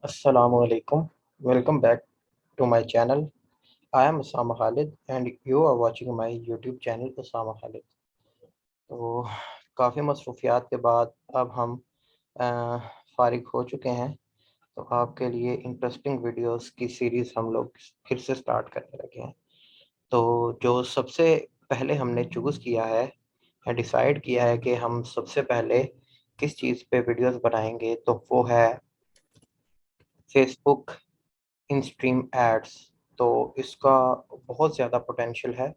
Assalamualaikum. Welcome back to my channel. I am Osama Khalid and you are watching my YouTube channel Osama Khalid. तो काफ़ी मसरूफियात के बाद अब हम फारिग हो चुके हैं। तो आपके लिए इंटरेस्टिंग वीडियोस की सीरीज़ हम लोग फिर से स्टार्ट करने लगे हैं। तो जो सबसे पहले हमने चूज़ किया है या डिसाइड किया है कि हम सबसे पहले किस चीज़ पे वीडियोस बनाएंगे, तो वो है फेसबुक इन स्ट्रीम एड्स। तो इसका बहुत ज़्यादा पोटेंशियल है।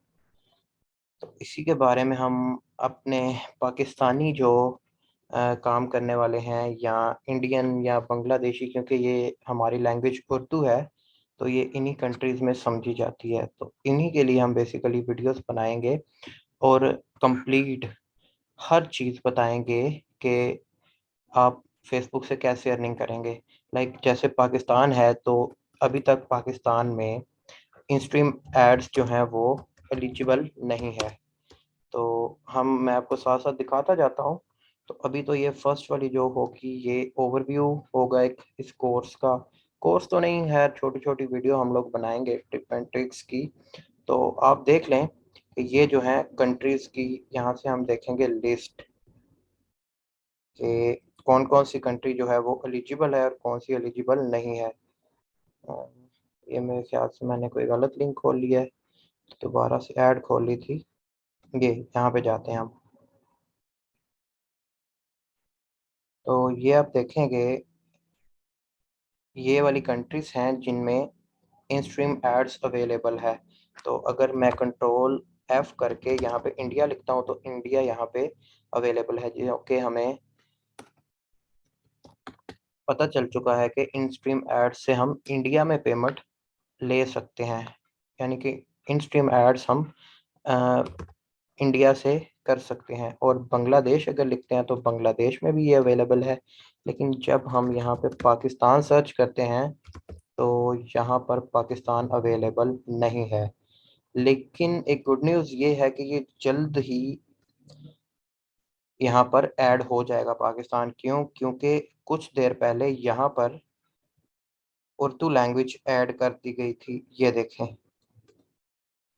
तो इसी के बारे में हम अपने पाकिस्तानी जो काम करने वाले हैं या इंडियन या बांग्लादेशी, क्योंकि ये हमारी लैंग्वेज उर्दू है तो ये इन्हीं कंट्रीज़ में समझी जाती है, तो इन्हीं के लिए हम बेसिकली वीडियोस बनाएंगे और कंप्लीट हर चीज़ बताएंगे कि आप फेसबुक से कैसे अर्निंग करेंगे। लाइक जैसे पाकिस्तान है तो अभी तक पाकिस्तान में इन स्ट्रीम एड्स जो हैं वो एलिजिबल नहीं है। तो मैं आपको साथ साथ दिखाता जाता हूँ। तो अभी तो ये फर्स्ट वाली जो होगी ये ओवरव्यू होगा एक इस कोर्स का। कोर्स तो नहीं है, छोटी छोटी वीडियो हम लोग बनाएंगे टिप एंड ट्रिक्स की। तो आप देख लें कि ये जो है कंट्रीज़ की, यहाँ से हम देखेंगे लिस्ट कि कौन कौन सी कंट्री जो है वो एलिजिबल है और कौन सी एलिजिबल नहीं है। अ, ये मेरे ख्याल से मैंने कोई गलत लिंक खोल लिया है, तो दोबारा से ऐड खोल ली थी। ये यहाँ पे जाते हैं हम। तो ये आप देखेंगे ये वाली कंट्रीज़ हैं जिनमें इन स्ट्रीम एड्स अवेलेबल है। तो अगर मैं कंट्रोल एफ करके यहाँ पे इंडिया लिखता हूँ तो इंडिया यहाँ पे अवेलेबल है, जो कि हमें पता चल चुका है कि इन स्ट्रीम एड्स से हम इंडिया में पेमेंट ले सकते हैं। यानी कि इन स्ट्रीम एड्स हम अ, इंडिया से कर सकते हैं। और बांग्लादेश अगर लिखते हैं तो बांग्लादेश में भी ये अवेलेबल है। लेकिन जब हम यहाँ पे पाकिस्तान सर्च करते हैं तो यहाँ पर पाकिस्तान अवेलेबल नहीं है। लेकिन एक गुड न्यूज़ ये है कि ये जल्द ही यहाँ पर ऐड हो जाएगा पाकिस्तान। क्यों? क्योंकि कुछ देर पहले यहाँ पर उर्दू लैंग्वेज ऐड कर दी गई थी, ये देखें,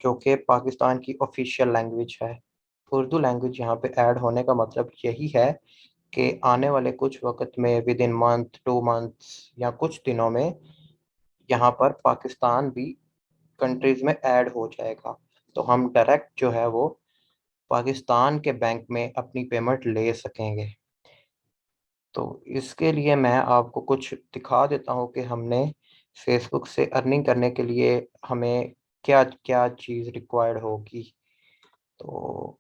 जो कि पाकिस्तान की ऑफिशियल लैंग्वेज है। उर्दू लैंग्वेज यहाँ पे ऐड होने का मतलब यही है कि आने वाले कुछ वक़्त में विद इन मंथ, 2 मंथ्स या कुछ दिनों में यहाँ पर पाकिस्तान भी कंट्रीज़ में ऐड हो जाएगा। तो हम डायरेक्ट जो है वो पाकिस्तान के बैंक में अपनी पेमेंट ले सकेंगे। तो इसके लिए मैं आपको कुछ दिखा देता हूँ कि हमने फ़ेसबुक से अर्निंग करने के लिए हमें क्या-क्या चीज़ रिक्वायर्ड होगी। तो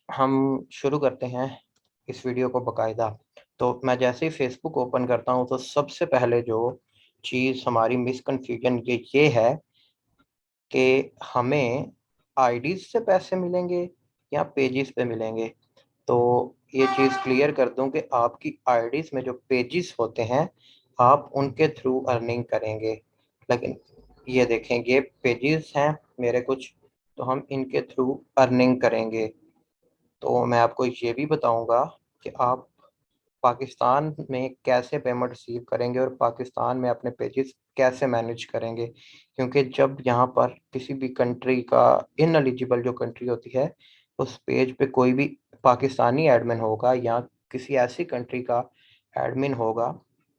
हम शुरू करते हैं इस वीडियो को बाकायदा। तो मैं जैसे ही फ़ेसबुक ओपन करता हूँ तो सबसे पहले जो चीज़ हमारी मिसकन्फ्यूजन ये है कि हमें आईडीज़ से पैसे मिलेंगे या पेजेस पे मिलेंगे। तो ये चीज़ क्लियर कर दूँ कि आपकी आईडीज़ में जो पेजेस होते हैं, आप उनके थ्रू अर्निंग करेंगे। लेकिन ये देखें, ये पेजेस हैं मेरे कुछ, तो हम इनके थ्रू अर्निंग करेंगे। तो मैं आपको ये भी बताऊँगा कि आप पाकिस्तान में कैसे पेमेंट रिसीव करेंगे और पाकिस्तान में अपने पेजेस कैसे मैनेज करेंगे। क्योंकि जब यहाँ पर किसी भी कंट्री का इनएलिजिबल जो कंट्री होती है, उस पेज पे कोई भी पाकिस्तानी एडमिन होगा या किसी ऐसी कंट्री का एडमिन होगा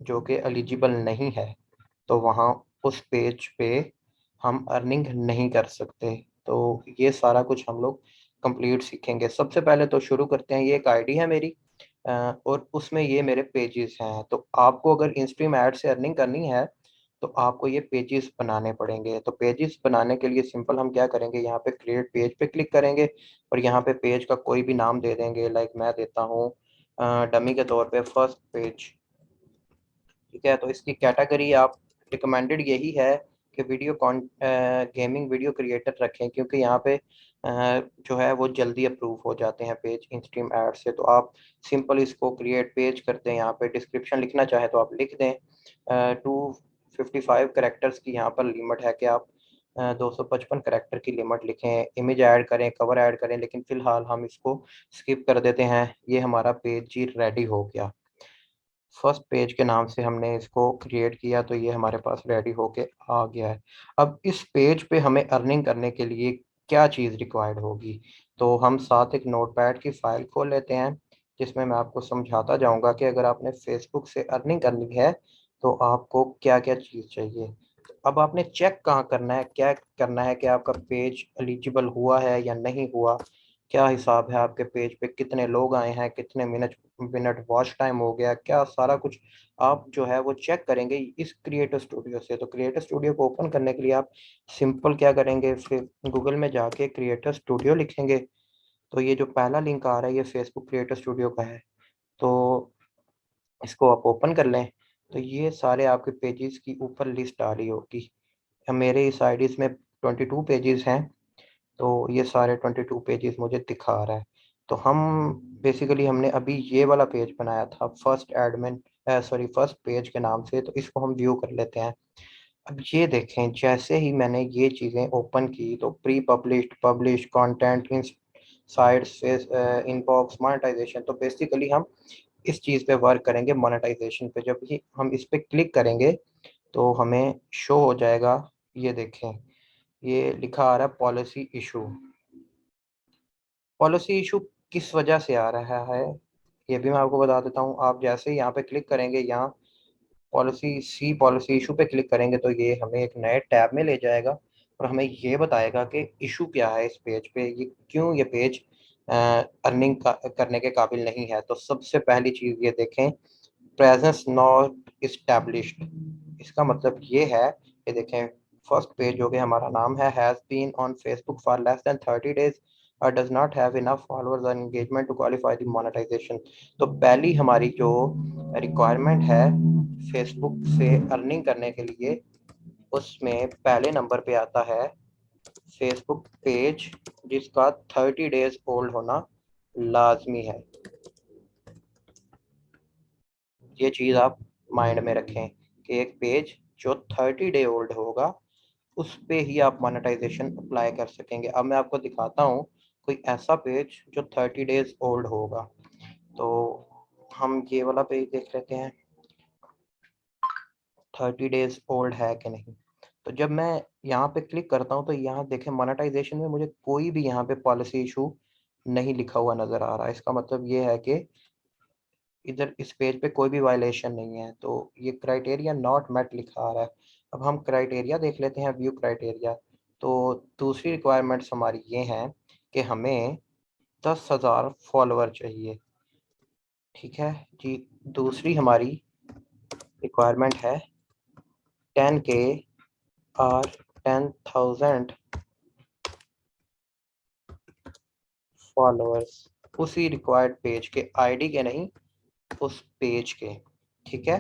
जो कि एलिजिबल नहीं है, तो वहाँ उस पेज पे हम अर्निंग नहीं कर सकते। तो ये सारा कुछ हम लोग कंप्लीट सीखेंगे। सबसे पहले तो शुरू करते हैं, ये एक आईडी है मेरी और उसमें ये मेरे पेजेस हैं। तो आपको अगर इंस्ट्रीम ऐड से अर्निंग करनी है तो आपको ये पेजेस बनाने पड़ेंगे। तो पेजेस बनाने के लिए सिंपल हम क्या करेंगे, यहाँ पे क्रिएट पेज पे क्लिक करेंगे और यहाँ पे पेज का कोई भी नाम दे देंगे। लाइक मैं देता हूँ डमी के तौर पे फर्स्ट पेज। ठीक है, तो इसकी कैटेगरी आप रिकमेंडेड यही है कि गेमिंग वीडियो क्रिएटर रखें, क्योंकि यहाँ पे जो है वो जल्दी अप्रूव हो जाते हैं पेज इंस्ट्रीम ऐड से। तो आप सिंपल इसको क्रिएट पेज करते हैं, यहाँ पे डिस्क्रिप्शन लिखना चाहे तो आप लिख दें। 255 कैरेक्टर्स की यहाँ पर लिमिट है कि आप 255 कैरेक्टर की लिमिट लिखें। इमेज ऐड करें, कवर ऐड करें, लेकिन फ़िलहाल हम इसको स्किप कर देते हैं। ये हमारा पेज ही रेडी हो गया। फर्स्ट पेज के नाम से हमने इसको क्रिएट किया, तो ये हमारे पास रेडी होके आ गया है। अब इस पेज पे हमें अर्निंग करने के लिए क्या चीज़ रिक्वायर्ड होगी, तो हम साथ एक नोटपैड की फाइल खोल लेते हैं, जिसमें मैं आपको समझाता जाऊंगा कि अगर आपने फेसबुक से अर्निंग करनी है तो आपको क्या क्या चीज़ चाहिए। अब आपने चेक कहाँ करना है, क्या करना है कि आपका पेज एलिजिबल हुआ है या नहीं हुआ, क्या हिसाब है आपके पेज पे, कितने लोग आए हैं, कितने मिनट मिनट वॉच टाइम हो गया, क्या सारा कुछ आप जो है वो चेक करेंगे इस क्रिएटर स्टूडियो से। तो क्रिएटर स्टूडियो को ओपन करने के लिए आप सिंपल क्या करेंगे, फिर गूगल में जाके क्रिएटर स्टूडियो लिखेंगे। तो ये जो पहला लिंक आ रहा है ये फेसबुक क्रिएटर स्टूडियो का है, तो इसको आप ओपन कर लें। तो ये सारे आपके पेजेस की ऊपर लिस्ट आ रही होगी। मेरे इस आईडीज़ में 22 पेजेस हैं, तो ये सारे 22 पेजेस मुझे दिखा रहा है। तो हम बेसिकली हमने अभी ये वाला पेज बनाया था first admin sorry first page के नाम से, तो इसको हम व्यू कर लेते हैं। अब ये देखें, जैसे ही मैंने ये चीज़ें ओपन की तो प्री पब्लिश्ड, पब्लिश, कंटेंट, इन साइट्स, इनबॉक्स, मोनेटाइजेशन, तो बेसिकली हम इस चीज़ पे वर्क करेंगे मोनेटाइजेशन पे। जब भी हम इस पे क्लिक करेंगे तो हमें शो हो जाएगा, ये देखें, ये लिखा आ रहा है पॉलिसी इशू। पॉलिसी इशू किस वजह से आ रहा है ये भी मैं आपको बता देता हूँ। आप जैसे ही यहाँ पे क्लिक करेंगे, यहाँ पॉलिसी इशू पे क्लिक करेंगे तो ये हमें एक नए टैब में ले जाएगा और हमें ये बताएगा कि इशू क्या है इस पेज पे, ये क्यों ये पेज अर्निंग करने के काबिल नहीं है। तो सबसे पहली चीज़ ये देखें, प्रेजेंस नॉट इस्टेब्लिश्ड। इसका मतलब ये है कि देखें, फर्स्ट पेज जो कि हमारा नाम है, has been on Facebook for less than 30 days और does not have enough followers and engagement to qualify the monetization. तो पहली हमारी जो रिक्वायरमेंट है फेसबुक से अर्निंग करने के लिए, उसमें पहले नंबर पे आता है फेसबुक पेज जिसका 30 days ओल्ड होना लाजमी है। ये चीज़ आप माइंड में रखें कि एक पेज जो 30 डे ओल्ड होगा उस पे ही आप मोनेटाइजेशन अप्लाई कर सकेंगे। अब मैं आपको दिखाता हूँ कोई ऐसा पेज जो 30 days ओल्ड होगा। तो हम ये वाला पेज देख लेते हैं, 30 days ओल्ड है कि नहीं। तो जब मैं यहाँ पे क्लिक करता हूँ तो यहाँ देखें, मोनेटाइजेशन में मुझे कोई भी यहाँ पे पॉलिसी इशू नहीं लिखा हुआ नज़र आ रहा है। इसका मतलब ये है कि इधर इस पेज पे कोई भी वायलेशन नहीं है, तो ये क्राइटेरिया नॉट मेट लिखा आ रहा है। अब हम क्राइटेरिया देख लेते हैं, व्यू क्राइटेरिया। तो दूसरी रिक्वायरमेंट्स हमारी ये हैं कि हमें 10,000 फॉलोअर चाहिए। ठीक है जी। दूसरी हमारी रिक्वायरमेंट है 10K और 10,000 फॉलोअर्स उसी रिक्वायर्ड पेज के, आईडी के नहीं, उस पेज के। ठीक है,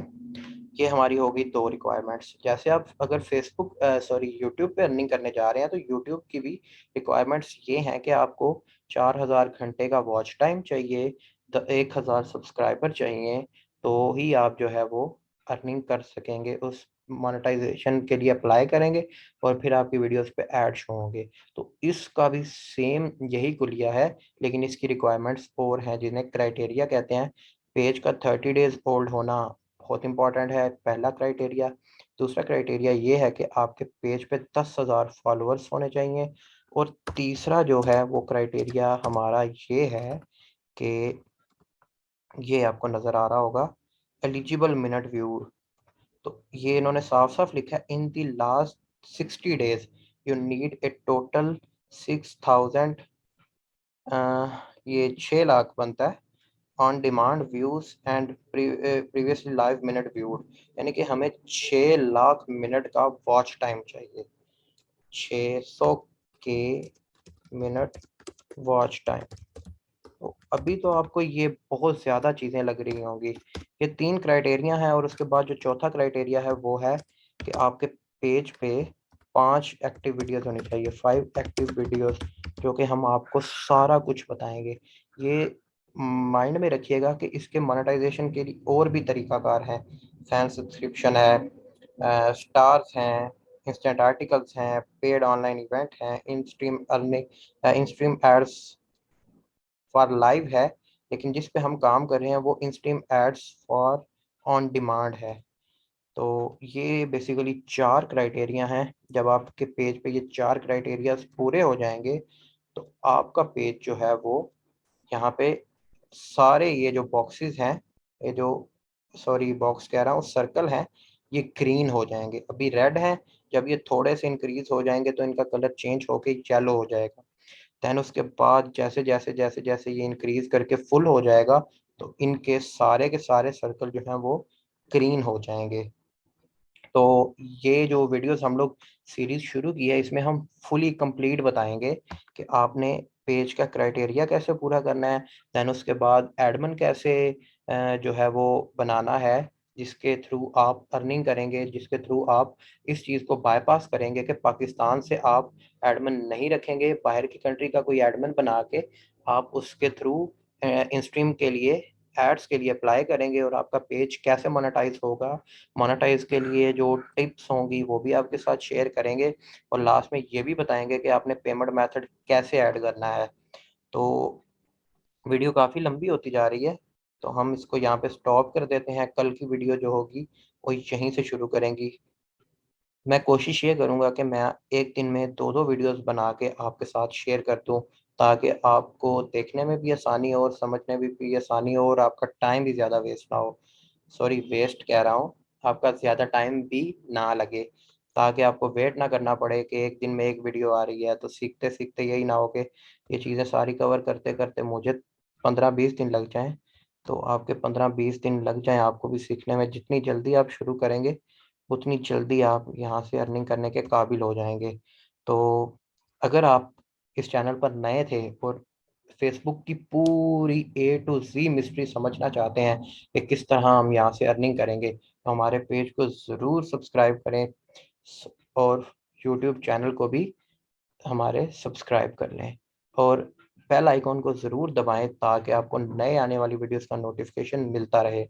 ये हमारी होगी दो रिक्वायरमेंट्स। जैसे आप अगर फेसबुक सॉरी यूट्यूब पे अर्निंग करने जा रहे हैं तो यूट्यूब की भी रिक्वायरमेंट्स ये हैं कि आपको 4,000 घंटे का वॉच टाइम चाहिए, 1,000 सब्सक्राइबर चाहिए, तो ही आप जो है वो अर्निंग कर सकेंगे, उस मोनेटाइजेशन के लिए अप्लाई करेंगे और फिर आपकी वीडियोस पे ऐड शो होंगे। तो इसका भी सेम यही कुलिया है, लेकिन इसकी रिक्वायरमेंट्स और हैं जिन्हें क्राइटेरिया कहते हैं। पेज का 30 days ओल्ड होना बहुत इंपॉर्टेंट है, पहला क्राइटेरिया। दूसरा क्राइटेरिया ये है कि आपके पेज पे 10,000 फॉलोअर्स होने चाहिए। और तीसरा जो है वो क्राइटेरिया हमारा ये है कि ये आपको नज़र आ रहा होगा, एलिजिबल मिनट व्यू। तो ये इन्होंने साफ साफ लिखा है, in the last 60 days you need a total 6,000, ये 6 लाख बनता है, on demand views and previously live minute viewed. यानी कि हमें 6 लाख मिनट का वॉच टाइम चाहिए, 600 के मिनट वॉच टाइम। तो अभी तो आपको ये बहुत ज़्यादा चीज़ें लग रही होंगी। ये तीन क्राइटेरिया हैं और उसके बाद जो चौथा क्राइटेरिया है वो है कि आपके पेज पे 5 एक्टिव वीडियोस होनी चाहिए, 5 एक्टिव वीडियोस, जो कि हम आपको सारा कुछ बताएंगे। ये माइंड में रखिएगा कि इसके मोनेटाइजेशन के लिए और भी तरीकाकार हैं। फैन सब्सक्रिप्शन है, स्टार्स हैं, इंस्टेंट आर्टिकल्स हैं, पेड ऑनलाइन इवेंट हैं, in stream earning, in stream ads for live है। लेकिन जिस पे हम काम कर रहे हैं वो in stream ads for on demand है। तो ये बेसिकली 4 क्राइटेरिया हैं। जब आपके पेज पे ये 4 क्राइटेरिया पूरे हो जाएंगे तो आपका पेज जो है वो यहाँ पे सारे ये जो बॉक्सेस हैं, ये जो, सॉरी बॉक्स कह रहा हूँ, सर्कल हैं, ये ग्रीन हो जाएंगे। अभी रेड है, जब ये थोड़े से इंक्रीज हो जाएंगे तो इनका कलर चेंज होके येलो हो जाएगा। देन उसके बाद जैसे जैसे जैसे जैसे ये इंक्रीज करके फुल हो जाएगा तो इनके सारे के सारे सर्कल जो हैं वो ग्रीन हो जाएंगे। तो ये जो वीडियोस हम लोग सीरीज शुरू की है, इसमें हम फुली कंप्लीट बताएंगे कि आपने पेज का क्राइटेरिया कैसे पूरा करना है। देन उसके बाद एडमिन कैसे जो है वो बनाना है, जिसके थ्रू आप अर्निंग करेंगे, जिसके थ्रू आप इस चीज़ को बाईपास करेंगे कि पाकिस्तान से आप एडमिन नहीं रखेंगे, बाहर की कंट्री का कोई एडमिन बना के आप उसके थ्रू इंस्ट्रीम के लिए, एड्स के लिए अप्लाई करेंगे और आपका पेज कैसे मोनेटाइज होगा। मोनेटाइज के लिए जो टिप्स होंगी वो भी आपके साथ शेयर करेंगे और लास्ट में ये भी बताएंगे कि आपने पेमेंट मेथड कैसे ऐड करना है। तो वीडियो काफ़ी लंबी होती जा रही है, तो हम इसको यहाँ पे स्टॉप कर देते हैं। कल की वीडियो जो होगी वो यहीं से शुरू करेंगी। मैं कोशिश ये करूँगा कि मैं एक दिन में 2-2 वीडियोस बना के आपके साथ शेयर कर दूँ, ताकि आपको देखने में भी आसानी हो और समझने में भी आसानी हो और आपका टाइम भी ज़्यादा वेस्ट ना हो। सॉरी, वेस्ट कह रहा हूँ, आपका ज़्यादा टाइम भी ना लगे, ताकि आपको वेट ना करना पड़े कि एक दिन में एक वीडियो आ रही है। तो सीखते-सीखते यही ना हो कि ये चीज़ें सारी कवर करते-करते मुझे 15-20 दिन लग जाएँ। तो आपके 15-20 दिन लग जाएँ आपको भी सीखने में। जितनी जल्दी आप शुरू करेंगे उतनी जल्दी आप यहाँ से अर्निंग करने के काबिल हो जाएँगे। तो अगर आप इस चैनल पर नए थे और फेसबुक की पूरी ए टू ज़ी मिस्ट्री समझना चाहते हैं कि किस तरह हम यहाँ से अर्निंग करेंगे, तो हमारे पेज को ज़रूर सब्सक्राइब करें और यूट्यूब चैनल को भी हमारे सब्सक्राइब कर लें और बेल आइकॉन को ज़रूर दबाएं ताकि आपको नए आने वाली वीडियोस का नोटिफिकेशन मिलता रहे।